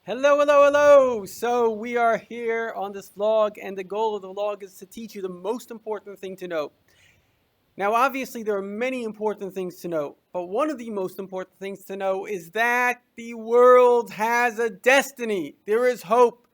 Hello, hello, hello. So we are here on this vlog, and the goal of the vlog is to teach you the most important thing to know. Now, obviously, there are many important things to know, but one of the most important things to know is that the world has a destiny. There is hope.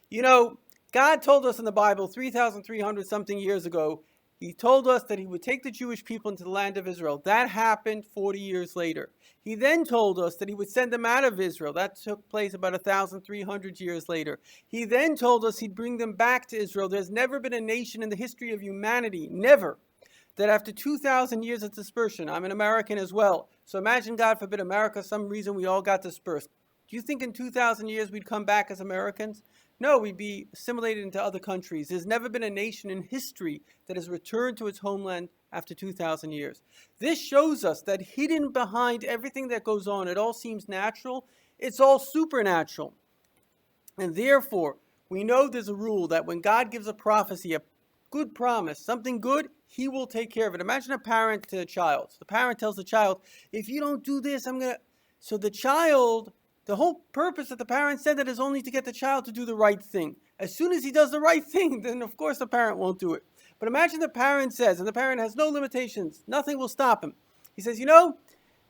You know, God told us in the Bible 3,300 something years ago, He told us that He would take the Jewish people into the land of Israel. That happened 40 years later. He then told us that He would send them out of Israel. That took place about 1,300 years later. He then told us He'd bring them back to Israel. There's never been a nation in the history of humanity, never, that after 2,000 years of dispersion, I'm an American as well. So imagine, God forbid, America, some reason we all got dispersed. Do you think in 2,000 years we'd come back as Americans? No, we'd be assimilated into other countries. There's never been a nation in history that has returned to its homeland after 2,000 years. This shows us that hidden behind everything that goes on, it all seems natural, it's all supernatural. And therefore, we know there's a rule that when God gives a prophecy, a good promise, something good, He will take care of it. Imagine a parent to a child. The parent tells the child, if you don't do this, I'm going to... So the child, the whole purpose that the parent said that is only to get the child to do the right thing. As soon as he does the right thing, then of course the parent won't do it. But imagine the parent says, and the parent has no limitations, nothing will stop him. He says,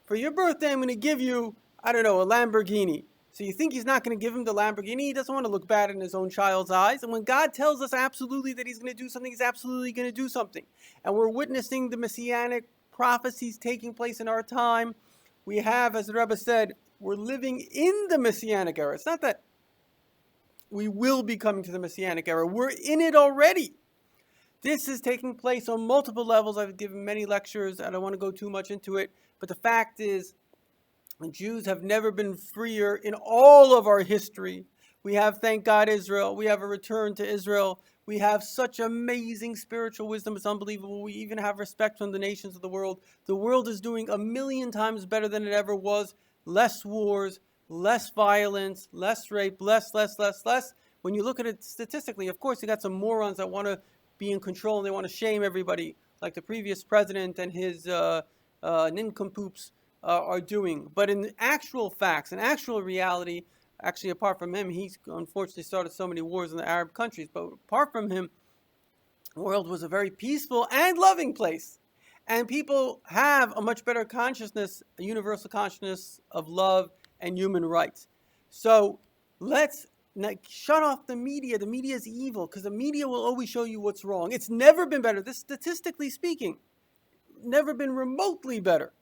for your birthday, I'm going to give you, I don't know, a Lamborghini. So you think He's not going to give him the Lamborghini? He doesn't want to look bad in his own child's eyes. And when God tells us absolutely that He's going to do something, He's absolutely going to do something. And we're witnessing the Messianic prophecies taking place in our time. We have, as the Rebbe said, we're living in the Messianic era. It's not that we will be coming to the Messianic era. We're in it already. This is taking place on multiple levels. I've given many lectures. I don't want to go too much into it. But the fact is, Jews have never been freer in all of our history. We have, thank God, Israel. We have a return to Israel. We have such amazing spiritual wisdom. It's unbelievable. We even have respect from the nations of the world. The world is doing 1,000,000 times better than it ever was. Less wars, less violence, less rape, less. When you look at it statistically, of course, you got some morons that want to be in control and they want to shame everybody, like the previous president and his nincompoops are doing. But in actual facts, in actual reality, actually apart from him, he's unfortunately started so many wars in the Arab countries, but apart from him, the world was a very peaceful and loving place. And people have a much better consciousness, a universal consciousness of love and human rights. So let's shut off the media. The media is evil because the media will always show you what's wrong. It's never been better. This, statistically speaking, never been remotely better.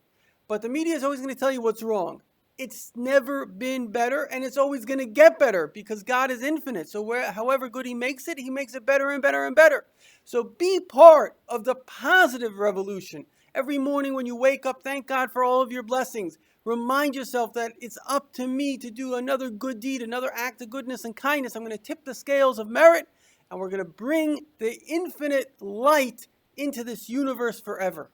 But the media is always going to tell you what's wrong. It's never been better, and it's always going to get better because God is infinite. So however good He makes it better and better and better. So be part of the positive revolution. Every morning when you wake up, thank God for all of your blessings. Remind yourself that it's up to me to do another good deed, another act of goodness and kindness. I'm going to tip the scales of merit, and we're going to bring the infinite light into this universe forever.